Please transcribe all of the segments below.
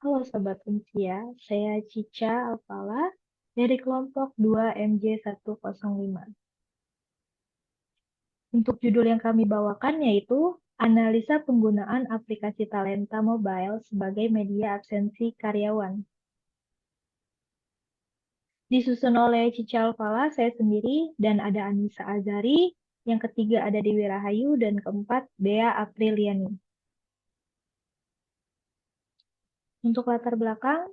Halo Sobat Unsia, saya Cica Alfala dari kelompok 2MJ105. Untuk judul yang kami bawakan yaitu Analisa Penggunaan Aplikasi Talenta Mobile sebagai Media Absensi Karyawan. Disusun oleh Cica Alfala, saya sendiri, dan ada Anissa Azari, yang ketiga ada Dewi Rahayu, dan keempat Dea Apriliani. Untuk latar belakang,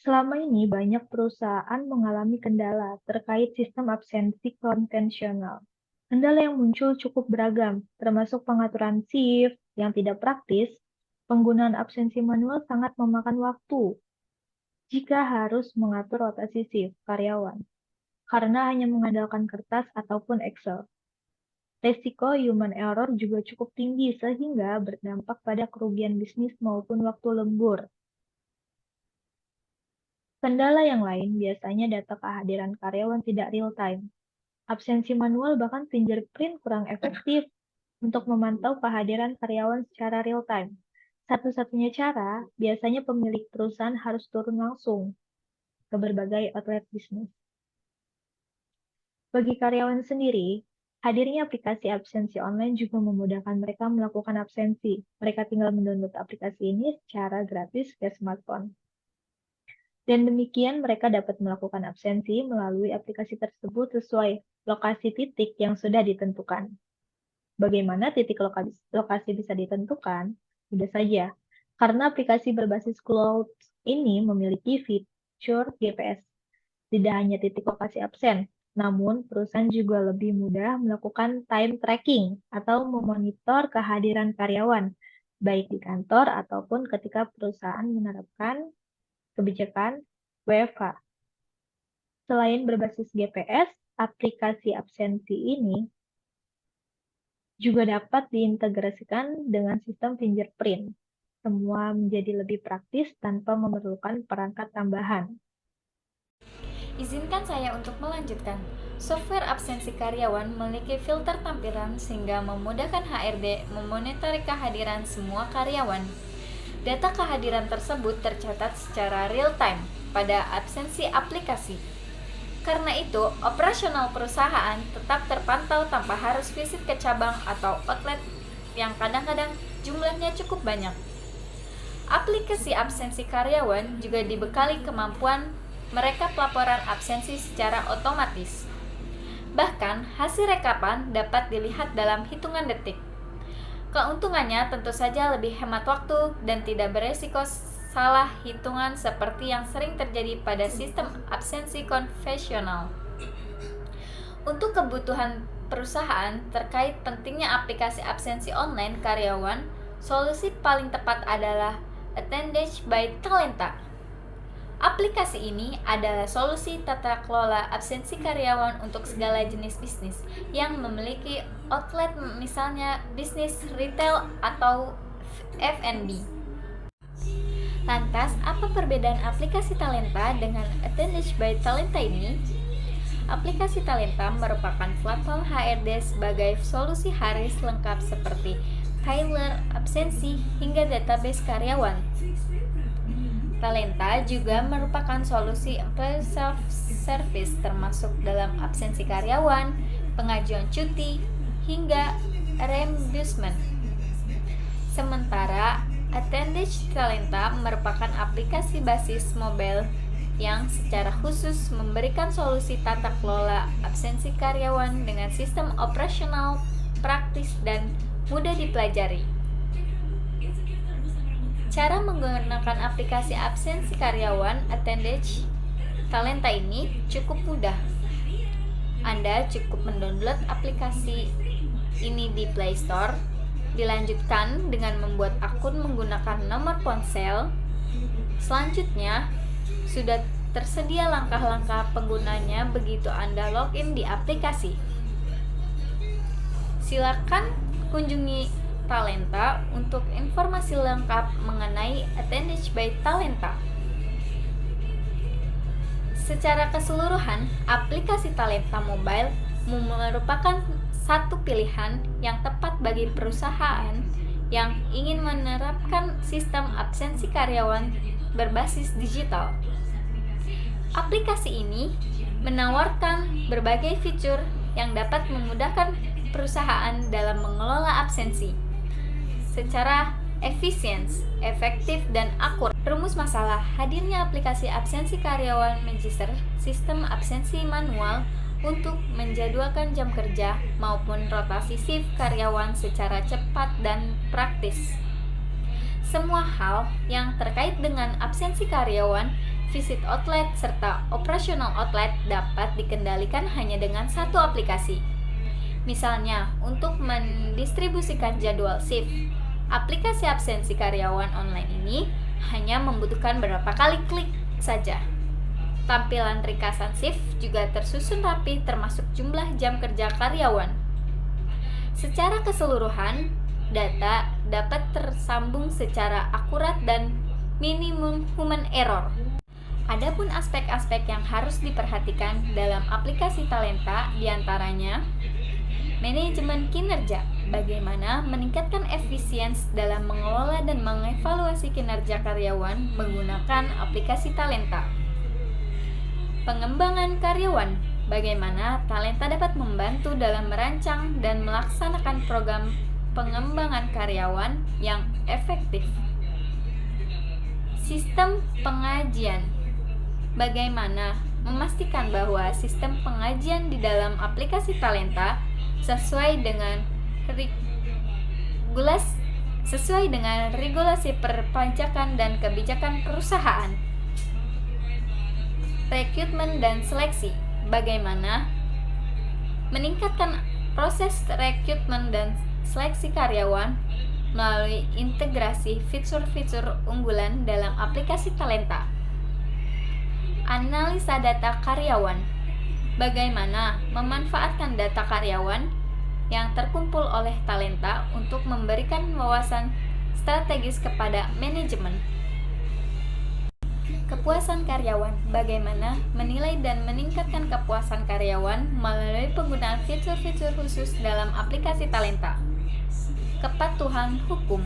selama ini banyak perusahaan mengalami kendala terkait sistem absensi konvensional. Kendala yang muncul cukup beragam, termasuk pengaturan shift yang tidak praktis, penggunaan absensi manual sangat memakan waktu jika harus mengatur rotasi shift karyawan, karena hanya mengandalkan kertas ataupun Excel. Resiko human error juga cukup tinggi sehingga berdampak pada kerugian bisnis maupun waktu lembur. Kendala yang lain biasanya data kehadiran karyawan tidak real-time. Absensi manual bahkan fingerprint kurang efektif untuk memantau kehadiran karyawan secara real-time. Satu-satunya cara, biasanya pemilik perusahaan harus turun langsung ke berbagai outlet bisnis. Bagi karyawan sendiri, hadirnya aplikasi absensi online juga memudahkan mereka melakukan absensi. Mereka tinggal mendownload aplikasi ini secara gratis ke smartphone. Dan demikian mereka dapat melakukan absensi melalui aplikasi tersebut sesuai lokasi titik yang sudah ditentukan. Bagaimana titik lokasi bisa ditentukan? Mudah saja, karena aplikasi berbasis cloud ini memiliki fitur GPS. Tidak hanya titik lokasi absen, namun perusahaan juga lebih mudah melakukan time tracking atau memonitor kehadiran karyawan, baik di kantor ataupun ketika perusahaan menerapkan kebijakan WFH. Selain berbasis GPS, aplikasi absensi ini juga dapat diintegrasikan dengan sistem fingerprint. Semua menjadi lebih praktis tanpa memerlukan perangkat tambahan. Izinkan saya untuk melanjutkan. Software absensi karyawan memiliki filter tampilan sehingga memudahkan HRD memonitori kehadiran semua karyawan. Data kehadiran tersebut tercatat secara real-time pada absensi aplikasi. Karena itu, operasional perusahaan tetap terpantau tanpa harus visit ke cabang atau outlet yang kadang-kadang jumlahnya cukup banyak. Aplikasi absensi karyawan juga dibekali kemampuan mereka pelaporan absensi secara otomatis. Bahkan, hasil rekapan dapat dilihat dalam hitungan detik. Keuntungannya tentu saja lebih hemat waktu dan tidak beresiko salah hitungan seperti yang sering terjadi pada sistem absensi konvensional. Untuk kebutuhan perusahaan terkait pentingnya aplikasi absensi online karyawan, solusi paling tepat adalah Attendage by Talenta. Aplikasi ini adalah solusi tata kelola absensi karyawan untuk segala jenis bisnis yang memiliki outlet, misalnya bisnis retail atau F&B. Lantas, apa perbedaan aplikasi Talenta dengan Attendage by Talenta ini? Aplikasi Talenta merupakan platform HRD sebagai solusi HARIS lengkap seperti Tyler, absensi, hingga database karyawan. Talenta juga merupakan solusi employee self-service termasuk dalam absensi karyawan, pengajuan cuti, hingga reimbursement. Sementara Attendage Talenta merupakan aplikasi basis mobile yang secara khusus memberikan solusi tata kelola absensi karyawan dengan sistem operasional praktis dan mudah dipelajari. Cara menggunakan aplikasi absensi karyawan Attendage Talenta ini cukup mudah. Anda cukup mendownload aplikasi ini di Play Store, dilanjutkan dengan membuat akun menggunakan nomor ponsel. Selanjutnya, sudah tersedia langkah-langkah penggunanya begitu Anda login di aplikasi. Silakan kunjungi Talenta untuk informasi lengkap mengenai Attendage by Talenta. Secara keseluruhan, aplikasi Talenta Mobile merupakan satu pilihan yang tepat bagi perusahaan yang ingin menerapkan sistem absensi karyawan berbasis digital. Aplikasi ini menawarkan berbagai fitur yang dapat memudahkan perusahaan dalam mengelola absensi secara efisien, efektif, dan akurat. Rumus masalah: hadirnya aplikasi absensi karyawan Magister sistem absensi manual untuk menjadwalkan jam kerja maupun rotasi shift karyawan secara cepat dan praktis. Semua hal yang terkait dengan absensi karyawan, visit outlet, serta operasional outlet dapat dikendalikan hanya dengan satu aplikasi. Misalnya, untuk mendistribusikan jadwal shift, aplikasi absensi karyawan online ini hanya membutuhkan beberapa kali klik saja. Tampilan ringkasan shift juga tersusun rapi termasuk jumlah jam kerja karyawan. Secara keseluruhan, data dapat tersambung secara akurat dan minimum human error. Adapun aspek-aspek yang harus diperhatikan dalam aplikasi Talenta diantaranya manajemen kinerja, bagaimana meningkatkan efisiensi dalam mengelola dan mengevaluasi kinerja karyawan menggunakan aplikasi Talenta. Pengembangan karyawan, bagaimana Talenta dapat membantu dalam merancang dan melaksanakan program pengembangan karyawan yang efektif. Sistem pengajian, bagaimana memastikan bahwa sistem pengajian di dalam aplikasi Talenta sesuai dengan regulasi perpajakan dan kebijakan perusahaan. Rekrutmen dan seleksi, bagaimana meningkatkan proses rekrutmen dan seleksi karyawan melalui integrasi fitur-fitur unggulan dalam aplikasi Talenta. Analisa data karyawan, bagaimana memanfaatkan data karyawan yang terkumpul oleh Talenta untuk memberikan wawasan strategis kepada manajemen. Kepuasan karyawan, bagaimana menilai dan meningkatkan kepuasan karyawan melalui penggunaan fitur-fitur khusus dalam aplikasi Talenta. Kepatuhan hukum,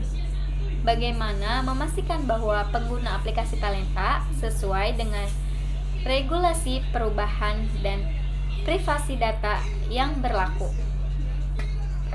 bagaimana memastikan bahwa pengguna aplikasi Talenta sesuai dengan regulasi perubahan dan privasi data yang berlaku.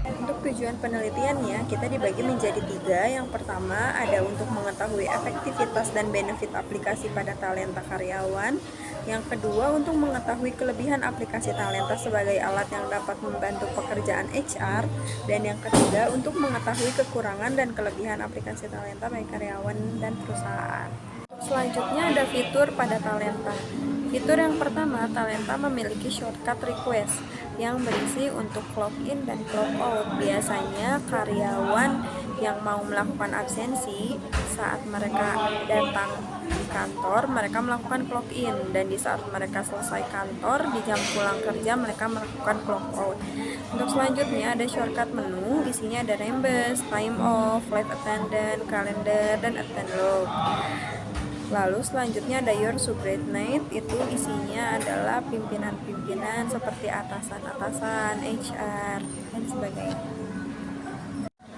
Untuk tujuan penelitiannya, kita dibagi menjadi 3. Yang pertama ada untuk mengetahui efektivitas dan benefit aplikasi pada talenta karyawan. Yang kedua untuk mengetahui kelebihan aplikasi Talenta sebagai alat yang dapat membantu pekerjaan HR. Dan yang ketiga untuk mengetahui kekurangan dan kelebihan aplikasi Talenta bagi karyawan dan perusahaan. Selanjutnya ada fitur pada Talenta. Fitur yang pertama, Talenta memiliki shortcut request yang berisi untuk login dan clock out. Biasanya karyawan yang mau melakukan absensi saat mereka datang di kantor, mereka melakukan clock in, dan di saat mereka selesai kantor di jam pulang kerja mereka melakukan clock out. Untuk selanjutnya ada shortcut menu, isinya ada rembes, time off, flight attendant, kalender, dan attend log. Lalu selanjutnya ada your subordinate, itu isinya adalah pimpinan-pimpinan seperti atasan-atasan, HR, dan sebagainya.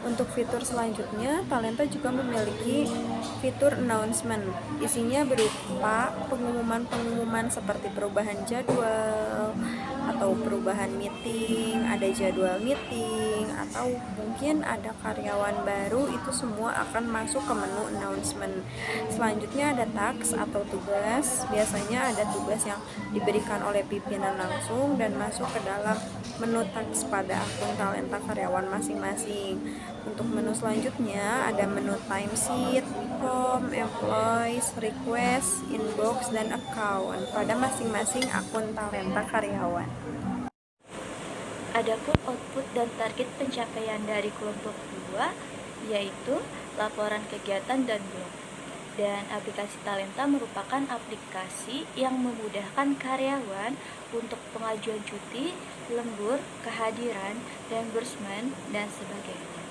Untuk fitur selanjutnya, Talenta juga memiliki fitur announcement. Isinya berupa pengumuman-pengumuman seperti perubahan jadwal atau perubahan meeting, ada jadwal meeting, atau mungkin ada karyawan baru, itu semua akan masuk ke menu announcement. Selanjutnya ada task atau tugas. Biasanya ada tugas yang diberikan oleh pimpinan langsung dan masuk ke dalam menu task pada akun Talenta karyawan masing-masing. Untuk menu selanjutnya ada menu timesheet, home, employees, request, inbox, dan account pada masing-masing akun Talenta karyawan. Adapun output dan target pencapaian dari kelompok 2 yaitu laporan kegiatan dan blog. Dan aplikasi Talenta merupakan aplikasi yang memudahkan karyawan untuk pengajuan cuti, lembur, kehadiran, reimbursement, dan sebagainya.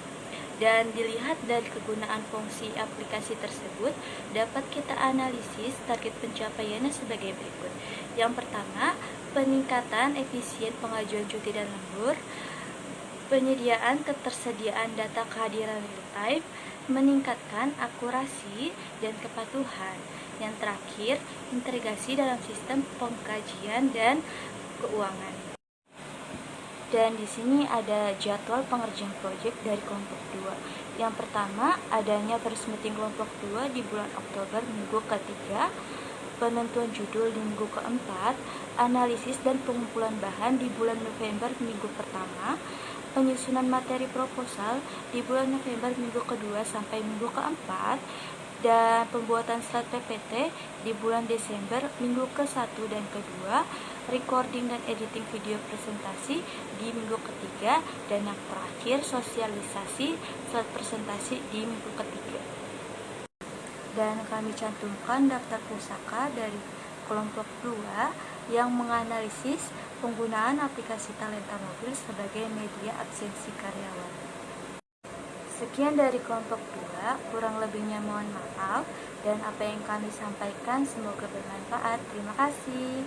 Dan dilihat dari kegunaan fungsi aplikasi tersebut, dapat kita analisis target pencapaiannya sebagai berikut. Yang pertama, peningkatan efisien pengajuan cuti dan lembur, Penyediaan ketersediaan data kehadiran real time meningkatkan akurasi dan kepatuhan. Yang terakhir, integrasi dalam sistem pengkajian dan keuangan. Dan di sini ada jadwal pengerjaan proyek dari kelompok 2. Yang pertama, adanya first meeting kelompok 2 di bulan Oktober minggu ketiga, penentuan judul di minggu keempat, analisis dan pengumpulan bahan di bulan November minggu pertama, penyusunan materi proposal di bulan November minggu kedua sampai minggu keempat, dan pembuatan slide PPT di bulan Desember minggu ke-1 dan kedua, recording dan editing video presentasi di minggu ketiga, dan yang terakhir sosialisasi slide presentasi di minggu ketiga. Dan kami cantumkan daftar pusaka dari kelompok 2 yang menganalisis penggunaan aplikasi Talenta Mobil sebagai media absensi karyawan. Sekian dari kelompok 2, kurang lebihnya mohon maaf, dan apa yang kami sampaikan semoga bermanfaat. Terima kasih.